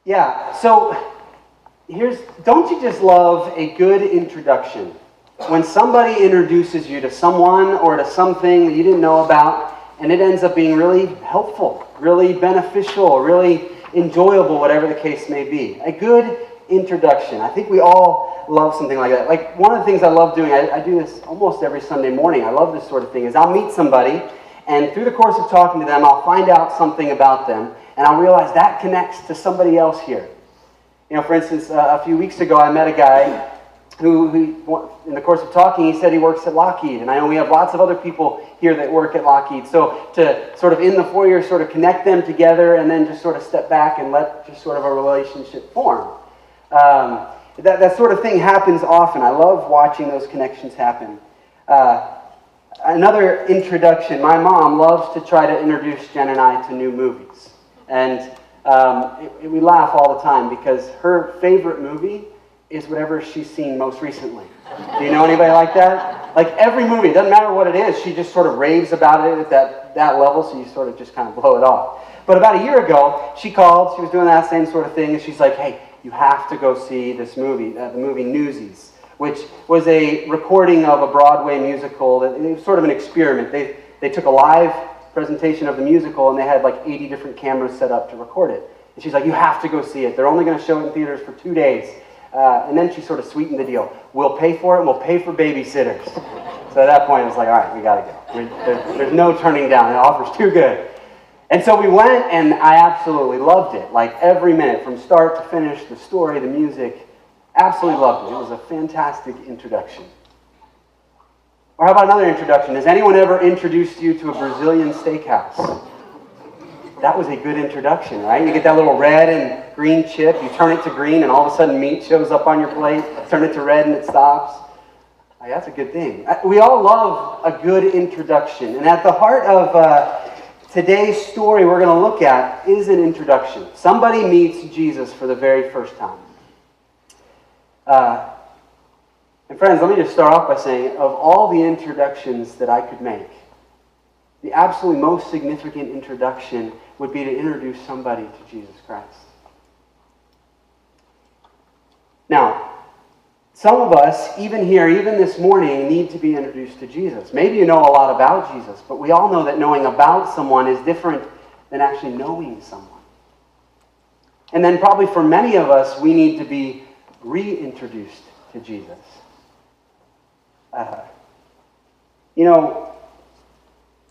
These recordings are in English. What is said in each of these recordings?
Yeah, so don't you just love a good introduction? When somebody introduces you to someone or to something that you didn't know about, and it ends up being really helpful, really beneficial, really enjoyable, whatever the case may be. A good introduction. I think we all love something like that. Like, one of the things I love doing, I do this almost every Sunday morning, I love this sort of thing, is I'll meet somebody, and through the course of talking to them, I'll find out something about them, and I'll realize that connects to somebody else here. You know, for instance, a few weeks ago, I met a guy who, in the course of talking, he said he works at Lockheed. And I know we have lots of other people here that work at Lockheed. So to sort of in the foyer sort of connect them together and then just sort of step back and let just sort of a relationship form. That sort of thing happens often. I love watching those connections happen. Another introduction, my mom loves to try to introduce Jen and I to new movies. And we laugh all the time because her favorite movie is whatever she's seen most recently. Do you know anybody like that? Like every movie, it doesn't matter what it is, she just sort of raves about it at that level, so you sort of just kind of blow it off. But about a year ago, she called, she was doing that same sort of thing, and she's like, hey, you have to go see this movie, the movie Newsies, which was a recording of a Broadway musical. It was sort of an experiment. They took a live presentation of the musical, and they had like 80 different cameras set up to record it. And she's like, you have to go see it. They're only going to show it in theaters for 2 days. And then she sort of sweetened the deal. We'll pay for it, and we'll pay for babysitters. So at that point, it was like, all right, we got to go. There's no turning down. The offer's too good. And so we went, and I absolutely loved it. Like every minute, from start to finish, the story, the music, absolutely loved it. It was a fantastic introduction. Or how about another introduction? Has anyone ever introduced you to a Brazilian steakhouse? That was a good introduction, right? You get that little red and green chip, you turn it to green, and all of a sudden meat shows up on your plate. Turn it to red and it stops. That's a good thing. We all love a good introduction. And at the heart of today's story we're going to look at is an introduction. Somebody meets Jesus for the very first time. And friends, let me just start off by saying, of all the introductions that I could make, the absolutely most significant introduction would be to introduce somebody to Jesus Christ. Now, some of us, even here, even this morning, need to be introduced to Jesus. Maybe you know a lot about Jesus, but we all know that knowing about someone is different than actually knowing someone. And then probably for many of us, we need to be reintroduced to Jesus.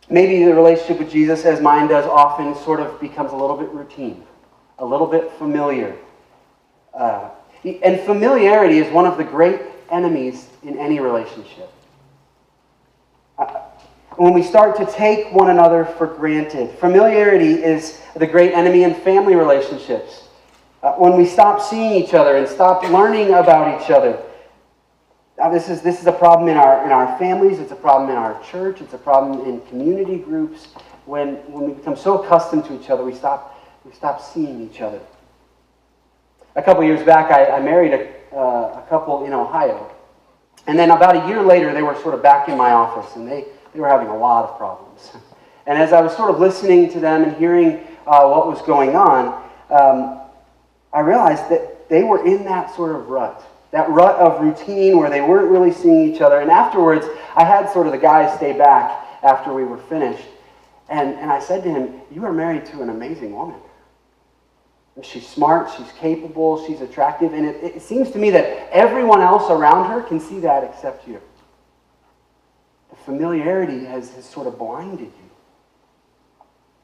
Maybe the relationship with Jesus, as mine does often, sort of becomes a little bit routine, a little bit familiar. And familiarity is one of the great enemies in any relationship. When we start to take one another for granted, familiarity is the great enemy in family relationships. When we stop seeing each other and stop learning about each other. This is a problem in our families, it's a problem in our church, it's a problem in community groups. When we become so accustomed to each other, we stop seeing each other. A couple years back, I married a couple in Ohio. And then about a year later, they were sort of back in my office, and they were having a lot of problems. And as I was sort of listening to them and hearing what was going on, I realized that they were in that sort of rut. That rut of routine where they weren't really seeing each other. And afterwards, I had sort of the guy stay back after we were finished. And I said to him, you are married to an amazing woman. And she's smart, she's capable, she's attractive. And it seems to me that everyone else around her can see that except you. The familiarity has sort of blinded you.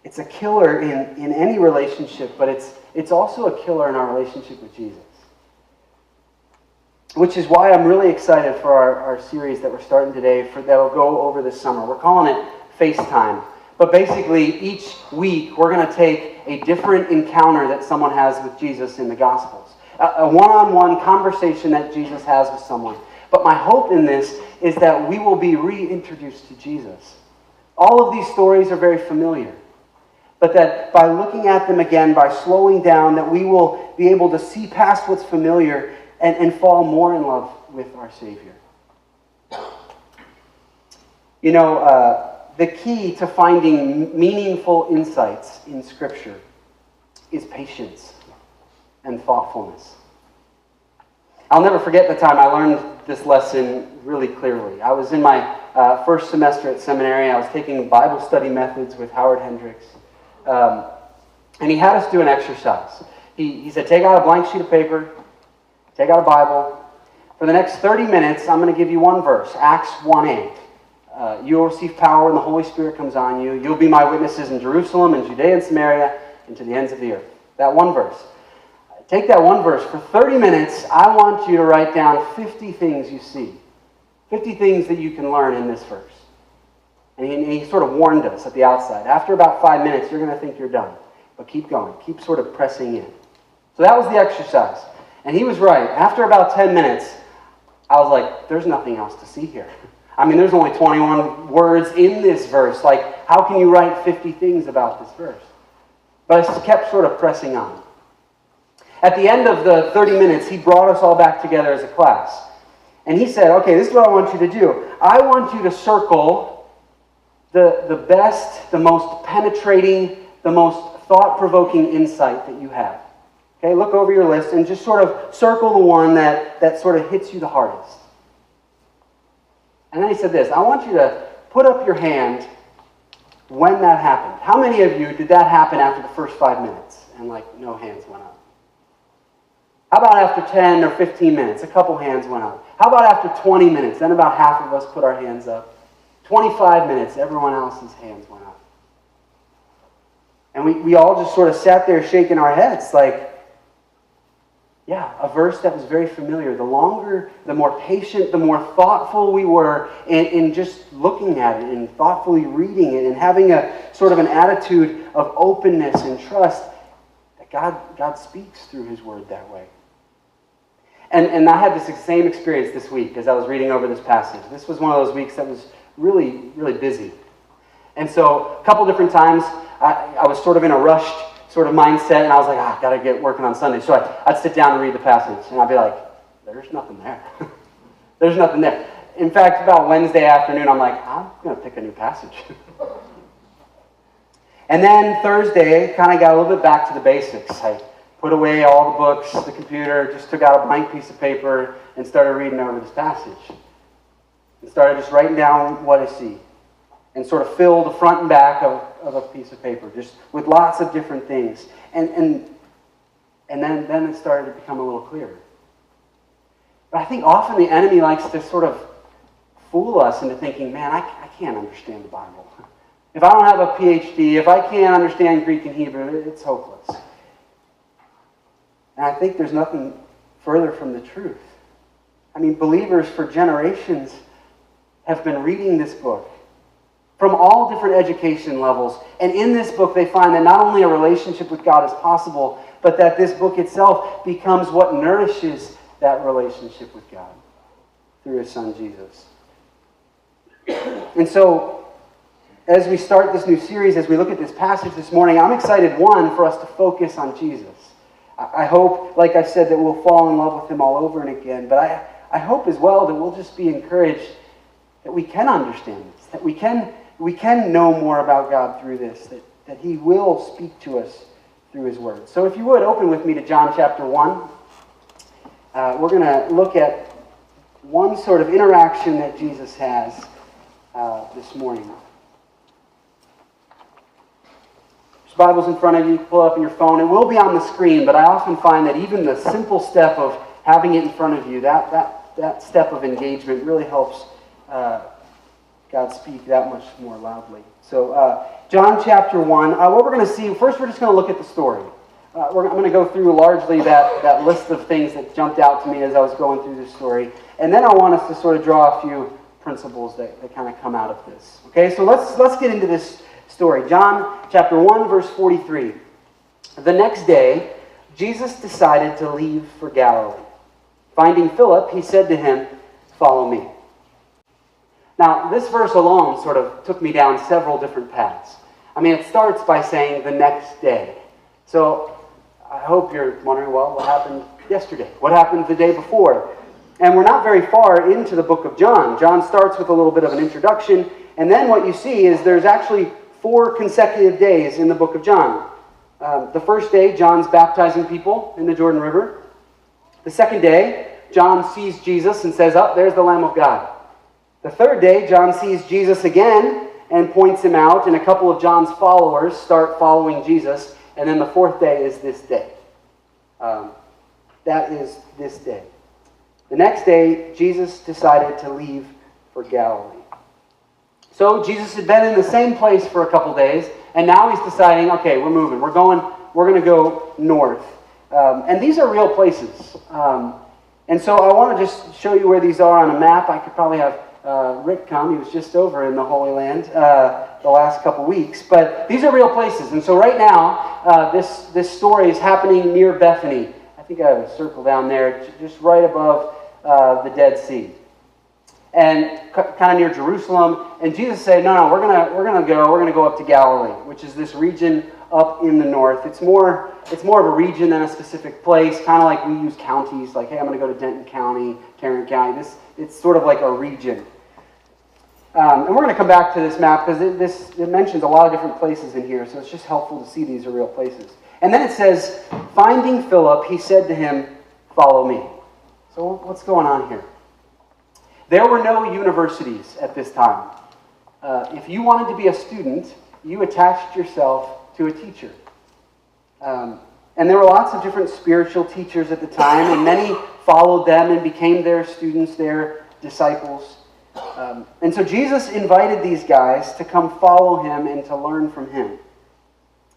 It's a killer in any relationship, but it's also a killer in our relationship with Jesus. Which is why I'm really excited for our series that we're starting today that'll go over this summer. We're calling it FaceTime. But basically, each week, we're going to take a different encounter that someone has with Jesus in the Gospels. A one-on-one conversation that Jesus has with someone. But my hope in this is that we will be reintroduced to Jesus. All of these stories are very familiar. But that by looking at them again, by slowing down, that we will be able to see past what's familiar and fall more in love with our Savior. The key to finding meaningful insights in Scripture is patience. and thoughtfulness. I'll never forget the time I learned this lesson really clearly. I was in my first semester at seminary. I was taking Bible study methods with Howard Hendricks. And he had us do an exercise. He said, take out a blank sheet of paper, take out a Bible. For the next 30 minutes, I'm going to give you one verse, Acts 1:8. You will receive power when the Holy Spirit comes on you. You'll be my witnesses in Jerusalem and Judea and Samaria and to the ends of the earth. That one verse. Take that one verse. For 30 minutes, I want you to write down 50 things you see. 50 things that you can learn in this verse. And he sort of warned us at the outside. After about 5 minutes, you're going to think you're done. But keep going. Keep sort of pressing in. So that was the exercise. And he was right. After about 10 minutes, I was like, there's nothing else to see here. I mean, there's only 21 words in this verse. Like, how can you write 50 things about this verse? But I just kept sort of pressing on. At the end of the 30 minutes, he brought us all back together as a class. And he said, okay, this is what I want you to do. I want you to circle the best, the most penetrating, the most thought-provoking insight that you have. Okay, look over your list and just sort of circle the one that sort of hits you the hardest. And then he said this, I want you to put up your hand when that happened. How many of you did that happen after the first 5 minutes? And no hands went up. How about after 10 or 15 minutes? A couple hands went up. How about after 20 minutes? Then about half of us put our hands up. 25 minutes, everyone else's hands went up. And we all just sort of sat there shaking our heads yeah, a verse that was very familiar. The longer, the more patient, the more thoughtful we were in just looking at it and thoughtfully reading it and having a sort of an attitude of openness and trust that God speaks through His Word that way. And I had this same experience this week as I was reading over this passage. This was one of those weeks that was really, really busy. And so a couple different times I was sort of in a rushed sort of mindset, and I was like, got to get working on Sunday. So I'd sit down and read the passage, and I'd be like, there's nothing there. There's nothing there. In fact, about Wednesday afternoon, I'm like, I'm going to pick a new passage. And then Thursday, kind of got a little bit back to the basics. I put away all the books, the computer, just took out a blank piece of paper and started reading over this passage. And started just writing down what I see. And sort of fill the front and back of a piece of paper, just with lots of different things. And then it started to become a little clearer. But I think often the enemy likes to sort of fool us into thinking, man, I can't understand the Bible. If I don't have a PhD, if I can't understand Greek and Hebrew, it's hopeless. And I think there's nothing further from the truth. I mean, believers for generations have been reading this book from all different education levels. And in this book, they find that not only a relationship with God is possible, but that this book itself becomes what nourishes that relationship with God through His Son, Jesus. And so, as we start this new series, as we look at this passage this morning, I'm excited, one, for us to focus on Jesus. I hope, like I said, that we'll fall in love with Him all over and again. But I hope as well that we'll just be encouraged that we can understand this, that we can know more about God through this, that He will speak to us through His Word. So if you would, open with me to John chapter 1. We're going to look at one sort of interaction that Jesus has this morning. There's Bibles in front of you. Pull it up on your phone. It will be on the screen, but I often find that even the simple step of having it in front of you, that step of engagement really helps God speak that much more loudly. So John chapter 1, what we're going to see, first we're just going to look at the story. I'm going to go through largely that list of things that jumped out to me as I was going through this story. And then I want us to sort of draw a few principles that kind of come out of this. Okay, so let's get into this story. John chapter 1, verse 43. The next day, Jesus decided to leave for Galilee. Finding Philip, he said to him, "Follow me." Now, this verse alone sort of took me down several different paths. I mean, it starts by saying the next day. So I hope you're wondering, well, what happened yesterday? What happened the day before? And we're not very far into the book of John. John starts with a little bit of an introduction, and then what you see is there's actually 4 consecutive days in the book of John. The first day, John's baptizing people in the Jordan River. The second day, John sees Jesus and says, "Oh, there's the Lamb of God." The third day, John sees Jesus again and points him out, and a couple of John's followers start following Jesus. And then the fourth day is this day. That is this day. The next day, Jesus decided to leave for Galilee. So Jesus had been in the same place for a couple days, and now he's deciding, okay, we're moving. We're going to go north. And these are real places. And so I want to just show you where these are on a map. I could probably have Rick come. He was just over in the Holy Land the last couple weeks. But these are real places. And so right now, this story is happening near Bethany. I think I have a circle down there, just right above the Dead Sea. And kind of near Jerusalem. And Jesus said, no, we're gonna go up to Galilee, which is this region up in the north. It's more of a region than a specific place, kind of like we use counties, like, hey, I'm going to go to Denton County, Tarrant County. It's sort of like a region. And we're going to come back to this map because it mentions a lot of different places in here, so it's just helpful to see these are real places. And then it says, finding Philip, he said to him, "Follow me." So what's going on here? There were no universities at this time. If you wanted to be a student, you attached yourself to a teacher. And there were lots of different spiritual teachers at the time, and many followed them and became their students, their disciples. And so Jesus invited these guys to come follow him and to learn from him.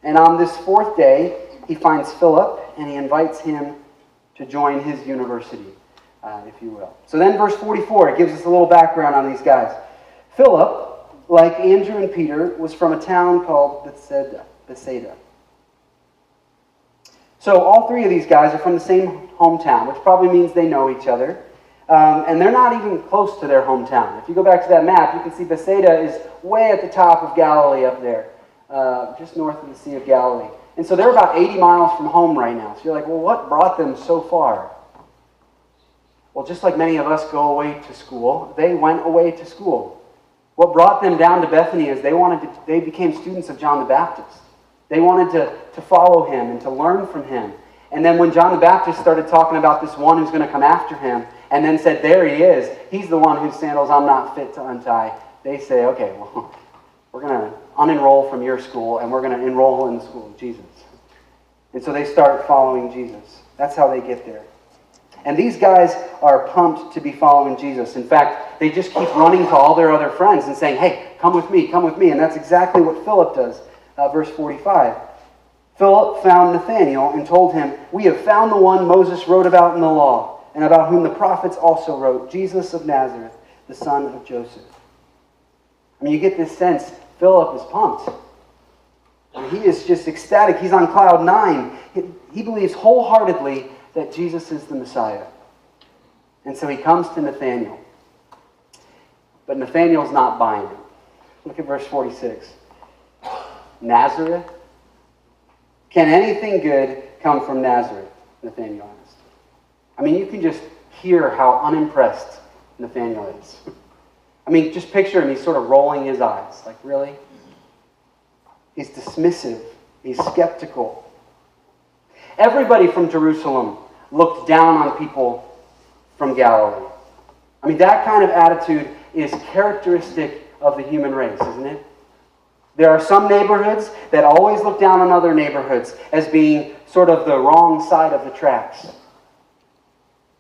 And on this fourth day, he finds Philip, and he invites him to join his university, if you will. So then verse 44, it gives us a little background on these guys. Philip, like Andrew and Peter, was from a town called Bethsaida. So all three of these guys are from the same hometown, which probably means they know each other. And they're not even close to their hometown. If you go back to that map, you can see Bethsaida is way at the top of Galilee up there, just north of the Sea of Galilee. And so they're about 80 miles from home right now. So you're like, well, what brought them so far? Well, just like many of us go away to school, they went away to school. What brought them down to Bethany is they became students of John the Baptist. They wanted to follow him and to learn from him. And then when John the Baptist started talking about this one who's going to come after him, and then said, there he is, he's the one whose sandals I'm not fit to untie, they say, okay, well, we're going to unenroll from your school, and we're going to enroll in the school of Jesus. And so they start following Jesus. That's how they get there. And these guys are pumped to be following Jesus. In fact, they just keep running to all their other friends and saying, hey, come with me, come with me. And that's exactly what Philip does. Verse 45. Philip found Nathanael and told him, we have found the one Moses wrote about in the law, and about whom the prophets also wrote, Jesus of Nazareth, the son of Joseph. I mean, you get this sense, Philip is pumped. He is just ecstatic. He's on cloud nine. He believes wholeheartedly that Jesus is the Messiah. And so he comes to Nathanael. But Nathanael's not buying it. Look at verse 46. Nazareth? Can anything good come from Nazareth? Nathanael asked. I mean, you can just hear how unimpressed Nathanael is. I mean, just picture him. He's sort of rolling his eyes. Like, really? He's dismissive. He's skeptical. Everybody from Jerusalem looked down on people from Galilee. I mean, that kind of attitude is characteristic of the human race, isn't it? There are some neighborhoods that always look down on other neighborhoods as being sort of the wrong side of the tracks.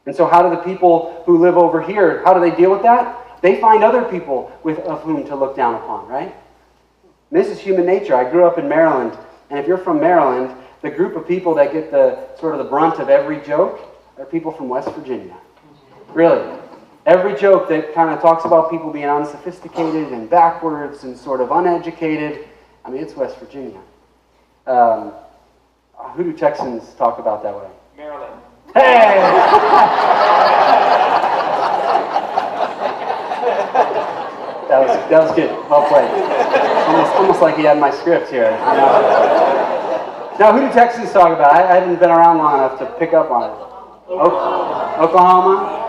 And so how do the people who live over here, how do they deal with that? They find other people of whom to look down upon, right? And this is human nature. I grew up in Maryland, and if you're from Maryland, the group of people that get the sort of the brunt of every joke are people from West Virginia. Really. Every joke that kind of talks about people being unsophisticated and backwards and sort of uneducated, I mean, it's West Virginia. Who do Texans talk about that way? Maryland. Hey! That was good. Well played. Almost like he had my script here. You know? Now, who do Texans talk about? I haven't been around long enough to pick up on it. Oklahoma?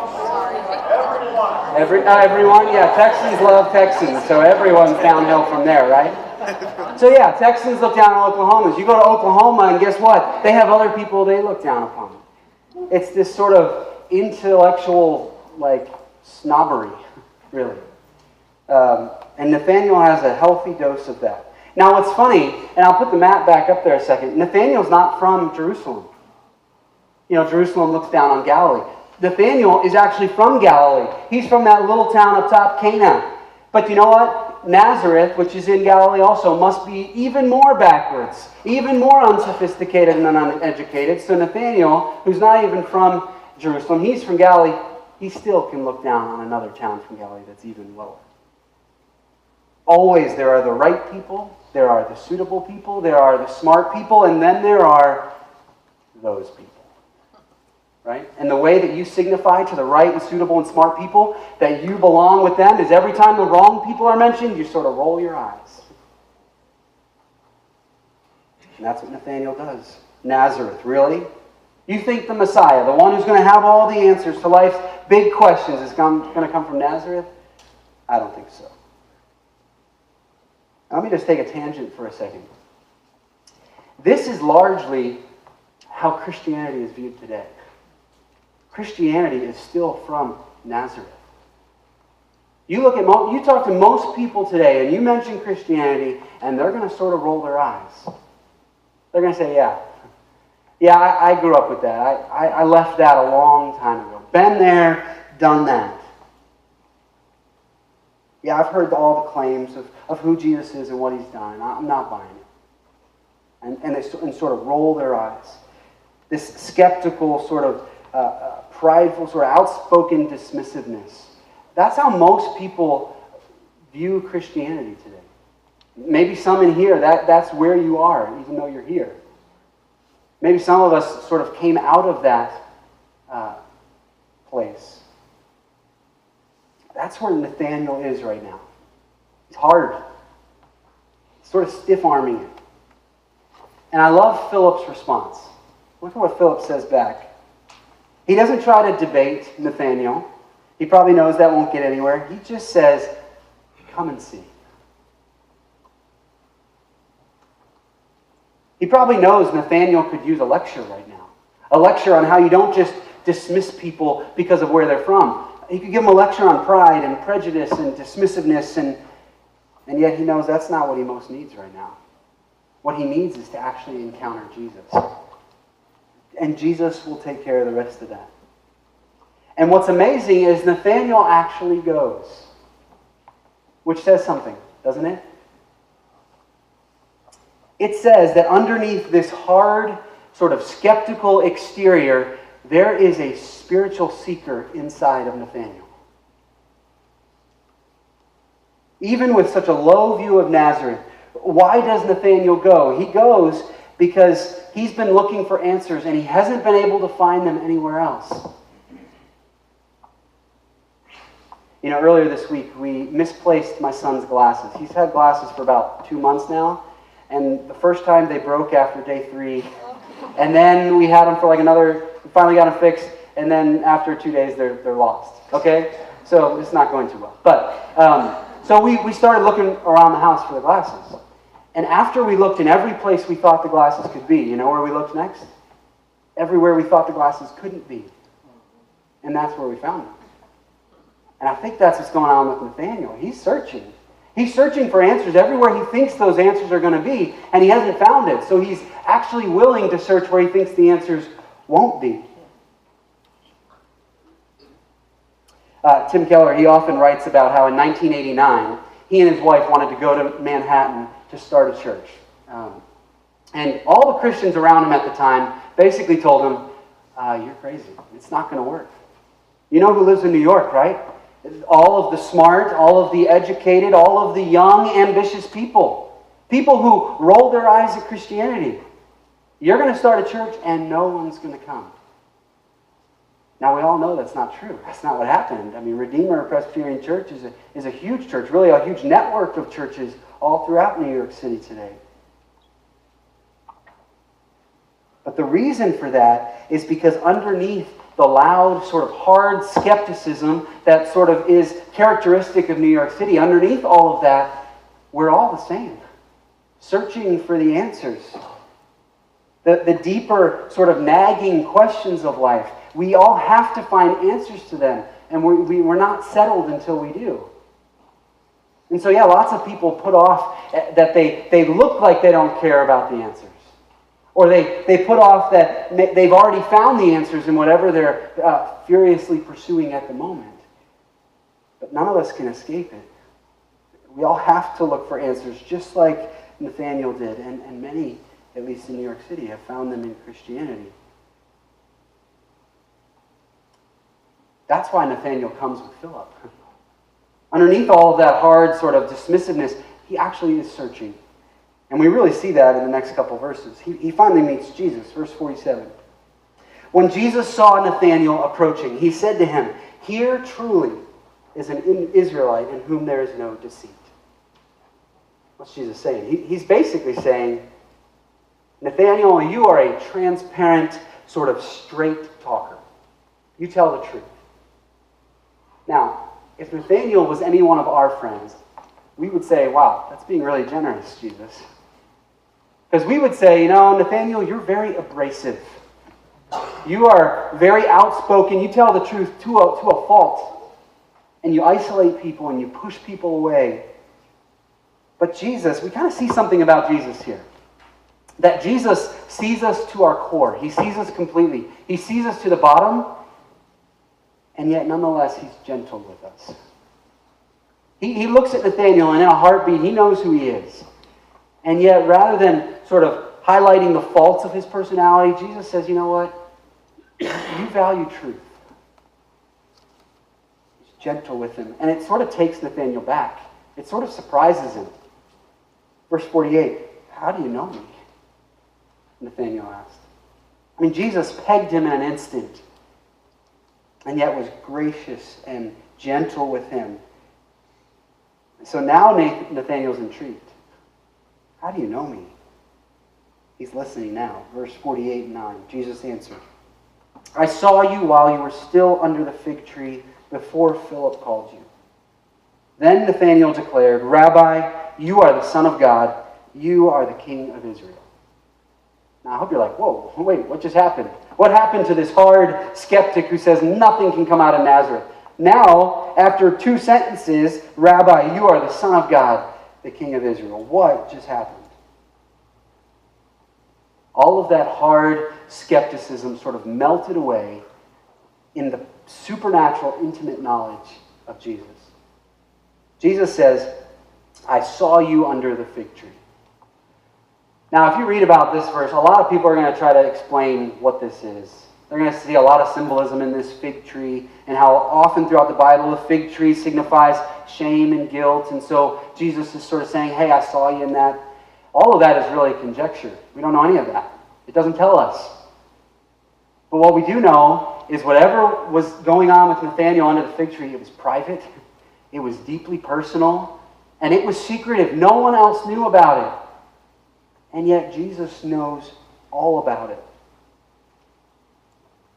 Everyone? Yeah, Texans love Texans, so everyone's downhill from there, right? So yeah, Texans look down on Oklahomans. You go to Oklahoma and guess what? They have other people they look down upon. It's this sort of intellectual, snobbery, really. And Nathaniel has a healthy dose of that. Now what's funny, and I'll put the map back up there a second, Nathaniel's not from Jerusalem. Jerusalem looks down on Galilee. Nathaniel is actually from Galilee. He's from that little town up top, Cana. But you know what? Nazareth, which is in Galilee also, must be even more backwards, even more unsophisticated and uneducated. So Nathaniel, who's not even from Jerusalem, he's from Galilee, he still can look down on another town from Galilee that's even lower. Always there are the right people, there are the suitable people, there are the smart people, and then there are those people. Right? And the way that you signify to the right and suitable and smart people that you belong with them is every time the wrong people are mentioned, you sort of roll your eyes. And that's what Nathaniel does. Nazareth, really? You think the Messiah, the one who's going to have all the answers to life's big questions, is going to come from Nazareth? I don't think so. Let me just take a tangent for a second. This is largely how Christianity is viewed today. Christianity is still from Nazareth. You talk to most people today, and you mention Christianity, and they're going to sort of roll their eyes. They're going to say, yeah, I grew up with that. I left that a long time ago. Been there, done that. Yeah, I've heard all the claims of who Jesus is and what he's done, and I'm not buying it. And they sort of roll their eyes. This skeptical sort of prideful, sort of outspoken dismissiveness. That's how most people view Christianity today. Maybe some in here, that's where you are, even though you're here. Maybe some of us sort of came out of that place. That's where Nathaniel is right now. It's hard. It's sort of stiff-arming it. And I love Philip's response. Look at what Philip says back. He doesn't try to debate Nathaniel. He probably knows that won't get anywhere. He just says, come and see. He probably knows Nathaniel could use a lecture right now. A lecture on how you don't just dismiss people because of where they're from. He could give him a lecture on pride and prejudice and dismissiveness, and yet he knows that's not what he most needs right now. What he needs is to actually encounter Jesus. And Jesus will take care of the rest of that. And what's amazing is Nathaniel actually goes. Which says something, doesn't it? It says that underneath this hard, sort of skeptical exterior, there is a spiritual seeker inside of Nathaniel. Even with such a low view of Nazareth, why does Nathaniel go? He goes because he's been looking for answers and he hasn't been able to find them anywhere else. Earlier this week, we misplaced my son's glasses. He's had glasses for about 2 months now, and the first time they broke after day 3, and then we had them for we finally got them fixed, and then after 2 days, they're lost. Okay? So it's not going too well. But, so we started looking around the house for the glasses. And after we looked in every place we thought the glasses could be, you know where we looked next? Everywhere we thought the glasses couldn't be. And that's where we found them. And I think that's what's going on with Nathaniel. He's searching. He's searching for answers everywhere he thinks those answers are going to be, and he hasn't found it. So he's actually willing to search where he thinks the answers won't be. Tim Keller, he often writes about how in 1989, he and his wife wanted to go to Manhattan to start a church. And all the Christians around him at the time basically told him, you're crazy. It's not going to work. You know who lives in New York, right? All of the smart, all of the educated, all of the young, ambitious people. People who roll their eyes at Christianity. You're going to start a church and no one's going to come. Now, we all know that's not true. That's not what happened. I mean, Redeemer Presbyterian Church is a huge church, really a huge network of churches all throughout New York City today. But the reason for that is because underneath the loud, sort of hard skepticism that sort of is characteristic of New York City, underneath all of that, we're all the same. searching for the answers. The deeper sort of nagging questions of life. We all have to find answers to them, and we're not settled until we do. And so, yeah, lots of people put off that they look like they don't care about the answers. Or they put off that they've already found the answers in whatever they're furiously pursuing at the moment. But none of us can escape it. We all have to look for answers, just like Nathaniel did, and many, at least in New York City, have found them in Christianity. That's why Nathaniel comes with Philip. Underneath all of that hard sort of dismissiveness, he actually is searching. And we really see that in the next couple verses. He finally meets Jesus, verse 47. When Jesus saw Nathanael approaching, he said to him, "Here truly is an Israelite in whom there is no deceit." What's Jesus saying? He's basically saying, Nathanael, you are a transparent, sort of straight talker. You tell the truth. Now, if Nathanael was any one of our friends, we would say, wow, that's being really generous, Jesus. Because we would say, Nathanael, you're very abrasive. You are very outspoken. You tell the truth to a fault. And you isolate people and you push people away. But Jesus, we kind of see something about Jesus here. That Jesus sees us to our core. He sees us completely. He sees us to the bottom. And yet, nonetheless, he's gentle with us. He looks at Nathanael, and in a heartbeat, he knows who he is. And yet, rather than sort of highlighting the faults of his personality, Jesus says, you know what? You value truth. He's gentle with him. And it sort of takes Nathanael back. It sort of surprises him. Verse 48, how do you know me? Nathanael asked. I mean, Jesus pegged him in an instant, and yet was gracious and gentle with him. So now Nathanael's intrigued. How do you know me? He's listening now. Verse 48 and 9. Jesus answered, I saw you while you were still under the fig tree before Philip called you. Then Nathanael declared, Rabbi, you are the Son of God. You are the King of Israel. Now I hope you're like, whoa, wait, what just happened? What happened to this hard skeptic who says nothing can come out of Nazareth? Now, after 2 sentences, Rabbi, you are the Son of God, the King of Israel. What just happened? All of that hard skepticism sort of melted away in the supernatural, intimate knowledge of Jesus. Jesus says, I saw you under the fig tree. Now, if you read about this verse, a lot of people are going to try to explain what this is. They're going to see a lot of symbolism in this fig tree and how often throughout the Bible the fig tree signifies shame and guilt. And so Jesus is sort of saying, hey, I saw you in that. All of that is really conjecture. We don't know any of that. It doesn't tell us. But what we do know is whatever was going on with Nathanael under the fig tree, it was private, it was deeply personal, and it was secretive. No one else knew about it. And yet Jesus knows all about it.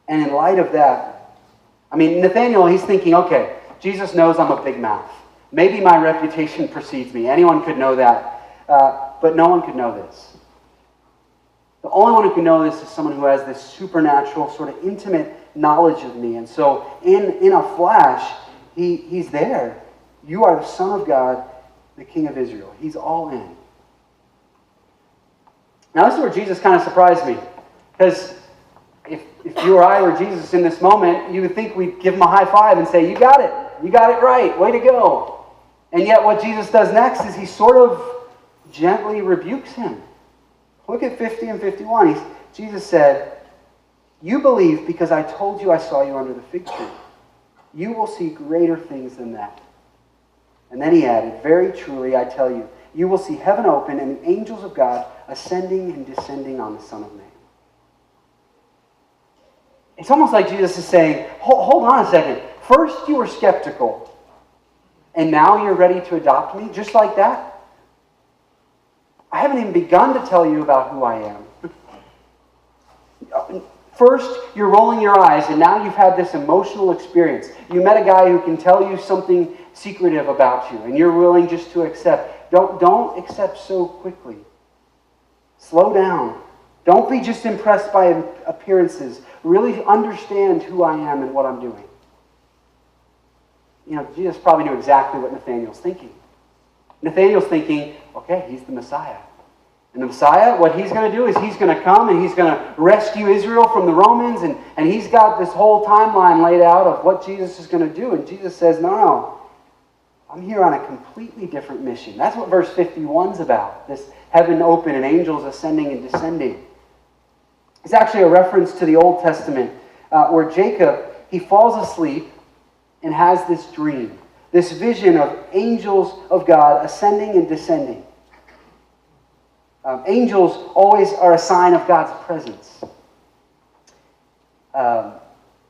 And in light of that, I mean, Nathanael, he's thinking, okay, Jesus knows I'm a big mouth. Maybe my reputation precedes me. Anyone could know that. But no one could know this. The only one who can know this is someone who has this supernatural, sort of intimate knowledge of me. And so in a flash, he's there. You are the Son of God, the King of Israel. He's all in. Now this is where Jesus kind of surprised me. Because if you or I were Jesus in this moment, you would think we'd give him a high five and say, you got it. You got it right. Way to go. And yet what Jesus does next is he sort of gently rebukes him. Look at 50 and 51. Jesus said, you believe because I told you I saw you under the fig tree. You will see greater things than that. And then he added, very truly I tell you, you will see heaven open and the angels of God ascending and descending on the Son of Man. It's almost like Jesus is saying, hold on a second. First you were skeptical, and now you're ready to adopt me, just like that? I haven't even begun to tell you about who I am. First, you're rolling your eyes, and now you've had this emotional experience. You met a guy who can tell you something secretive about you, and you're willing just to accept. Don't accept so quickly. Slow down. Don't be just impressed by appearances. Really understand who I am and what I'm doing. Jesus probably knew exactly what Nathanael's thinking. Nathanael's thinking, okay, he's the Messiah. And the Messiah, what he's going to do is he's going to come and he's going to rescue Israel from the Romans. And he's got this whole timeline laid out of what Jesus is going to do. And Jesus says, no, I'm here on a completely different mission. That's what verse 51 is about. This heaven open and angels ascending and descending. It's actually a reference to the Old Testament where Jacob, he falls asleep and has this dream. This vision of angels of God ascending and descending. Angels always are a sign of God's presence.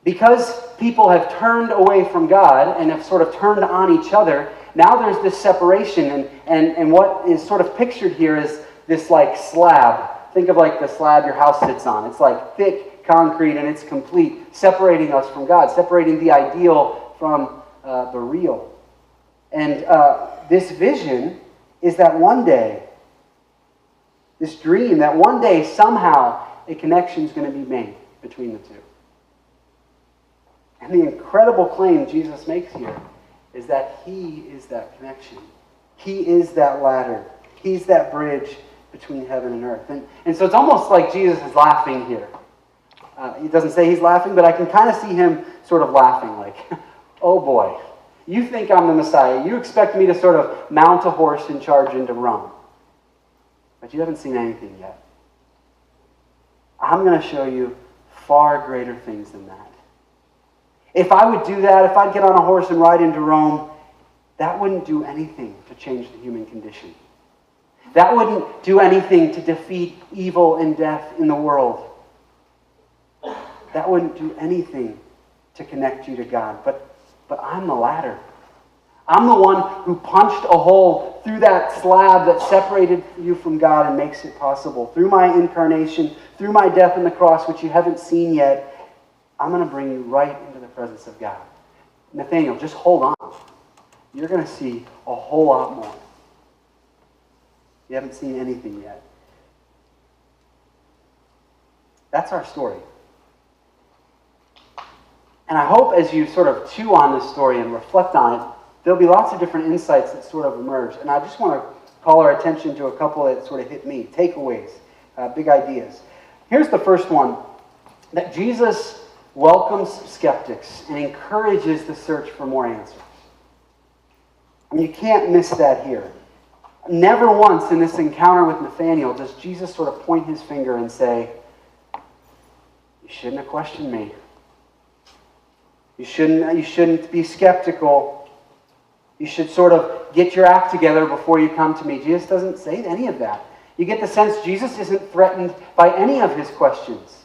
Because people have turned away from God and have sort of turned on each other, now there's this separation. And what is sort of pictured here is this like slab. Think of like the slab your house sits on. It's like thick concrete and it's complete, separating us from God, separating the ideal from the real. And this vision is that one day, this dream, that one day somehow a connection is going to be made between the two. And the incredible claim Jesus makes here is that he is that connection. He is that ladder. He's that bridge between heaven and earth. And so it's almost like Jesus is laughing here. He doesn't say he's laughing, but I can kind of see him sort of laughing like, oh boy, you think I'm the Messiah. You expect me to sort of mount a horse and charge into Rome. But you haven't seen anything yet. I'm going to show you far greater things than that. If I would do that, if I'd get on a horse and ride into Rome, that wouldn't do anything to change the human condition. That wouldn't do anything to defeat evil and death in the world. That wouldn't do anything to connect you to God. But I'm the ladder. I'm the one who punched a hole through that slab that separated you from God and makes it possible. Through my incarnation, through my death on the cross, which you haven't seen yet, I'm going to bring you right into the presence of God. Nathanael, just hold on. You're going to see a whole lot more. You haven't seen anything yet. That's our story. And I hope as you sort of chew on this story and reflect on it, there'll be lots of different insights that sort of emerge. And I just want to call our attention to a couple that sort of hit me. Takeaways, big ideas. Here's the first one, that Jesus welcomes skeptics and encourages the search for more answers. And you can't miss that here. Never once in this encounter with Nathanael does Jesus sort of point his finger and say, you shouldn't have questioned me. You shouldn't be skeptical. You should sort of get your act together before you come to me. Jesus doesn't say any of that. You get the sense Jesus isn't threatened by any of his questions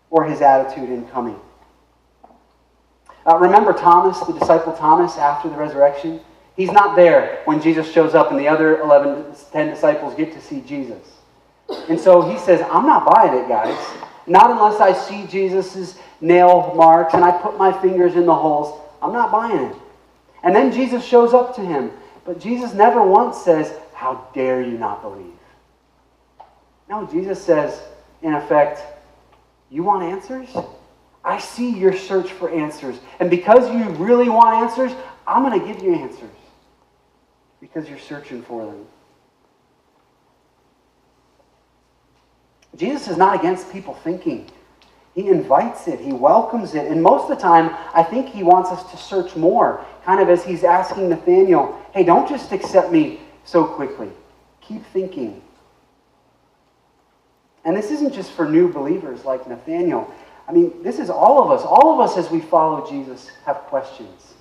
or his attitude in coming. Remember Thomas, the disciple Thomas, after the resurrection? He's not there when Jesus shows up and the other 10 disciples get to see Jesus. And so he says, I'm not buying it, guys. Not unless I see Jesus' nail marks and I put my fingers in the holes. I'm not buying it. And then Jesus shows up to him. But Jesus never once says, how dare you not believe? No, Jesus says, in effect, you want answers? I see your search for answers. And because you really want answers, I'm going to give you answers. Because you're searching for them. Jesus is not against people thinking. He invites it. He welcomes it. And most of the time, I think he wants us to search more. Kind of as he's asking Nathanael, hey, don't just accept me so quickly. Keep thinking. And this isn't just for new believers like Nathanael. I mean, this is all of us. All of us as we follow Jesus have questions.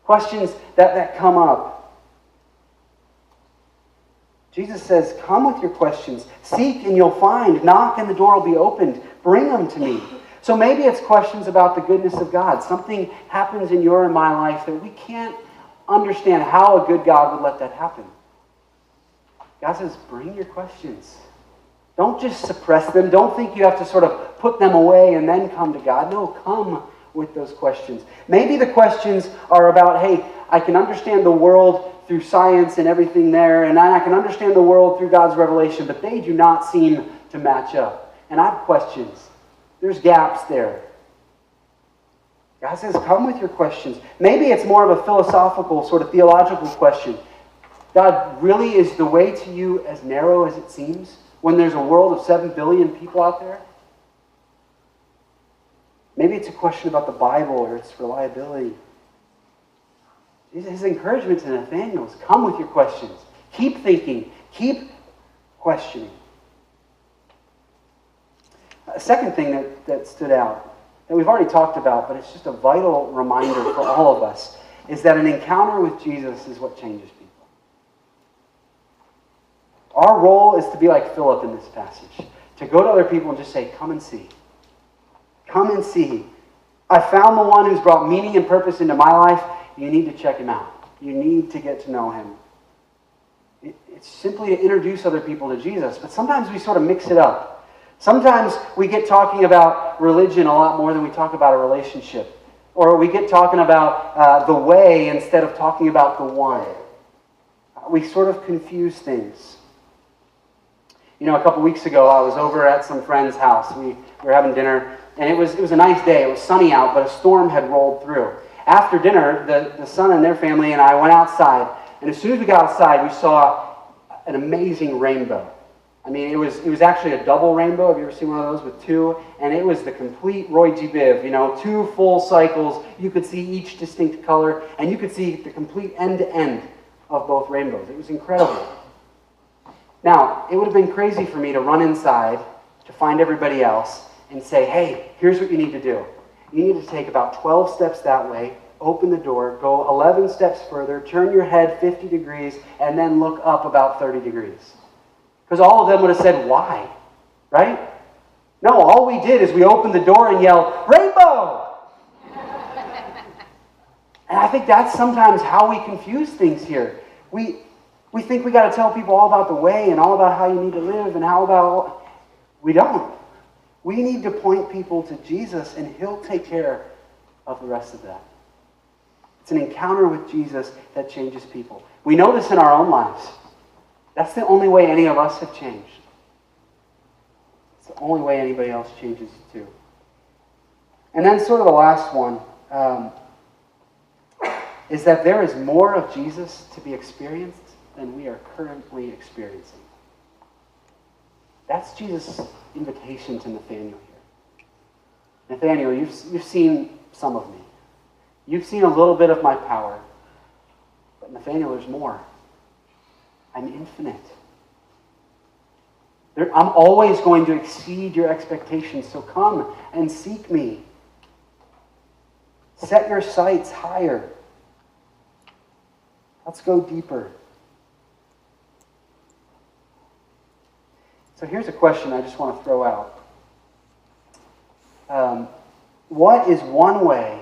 Questions that come up. Jesus says, come with your questions. Seek and you'll find. Knock and the door will be opened. Bring them to me. So maybe it's questions about the goodness of God. Something happens in your and my life that we can't understand how a good God would let that happen. God says, bring your questions. Don't just suppress them. Don't think you have to sort of put them away and then come to God. No, come with those questions. Maybe the questions are about, hey, I can understand the world through science and everything there, and I can understand the world through God's revelation, but they do not seem to match up. And I have questions. There's gaps there. God says, come with your questions. Maybe it's more of a philosophical, sort of theological question. God, really is the way to you as narrow as it seems when there's a world of 7 billion people out there? Maybe it's a question about the Bible or its reliability. His encouragement to Nathanael is, come with your questions. Keep thinking. Keep questioning. A second thing that stood out, that we've already talked about, but it's just a vital reminder for all of us, is that an encounter with Jesus is what changes people. Our role is to be like Philip in this passage, to go to other people and just say, come and see. Come and see. I found the one who's brought meaning and purpose into my life. You need to check him out. You need to get to know him. It's simply to introduce other people to Jesus, but sometimes we sort of mix it up. Sometimes we get talking about religion a lot more than we talk about a relationship. Or we get talking about the way instead of talking about the one. We sort of confuse things. You know, a couple weeks ago, I was over at some friend's house. We were having dinner, and it was a nice day. It was sunny out, but a storm had rolled through. After dinner, the son and their family and I went outside, and as soon as we got outside, we saw an amazing rainbow. I mean, it was actually a double rainbow. Have you ever seen one of those with two? And it was the complete Roy G. Biv, 2 full cycles. You could see each distinct color, and you could see the complete end-to-end of both rainbows. It was incredible. Now, it would have been crazy for me to run inside to find everybody else and say, hey, here's what you need to do. You need to take about 12 steps that way, open the door, go 11 steps further, turn your head 50 degrees, and then look up about 30 degrees. Because all of them would have said, why? Right? No, all we did is we opened the door and yelled, rainbow! And I think that's sometimes how we confuse things here. We think we got to tell people all about the way and all about how you need to live and how about... We don't. We need to point people to Jesus, and he'll take care of the rest of that. It's an encounter with Jesus that changes people. We know this in our own lives. That's the only way any of us have changed. It's the only way anybody else changes too. And then sort of the last one is that there is more of Jesus to be experienced than we are currently experiencing. That's Jesus' invitation to Nathanael here. Nathanael, you've seen some of me. You've seen a little bit of my power. But Nathanael, there's more. I'm infinite. I'm always going to exceed your expectations, so come and seek me. Set your sights higher. Let's go deeper. So here's a question I just want to throw out. What is one way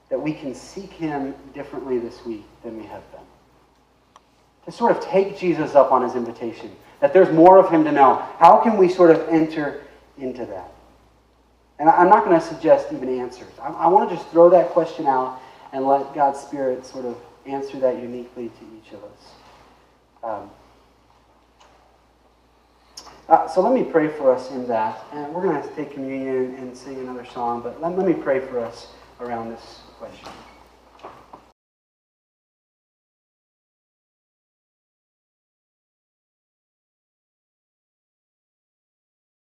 that we can seek him differently this week than we have been? To sort of take Jesus up on his invitation, that there's more of him to know. How can we sort of enter into that? And I'm not going to suggest even answers. I want to just throw that question out and let God's Spirit sort of answer that uniquely to each of us. So let me pray for us in that. And we're going to take communion and sing another song, but let me pray for us around this question.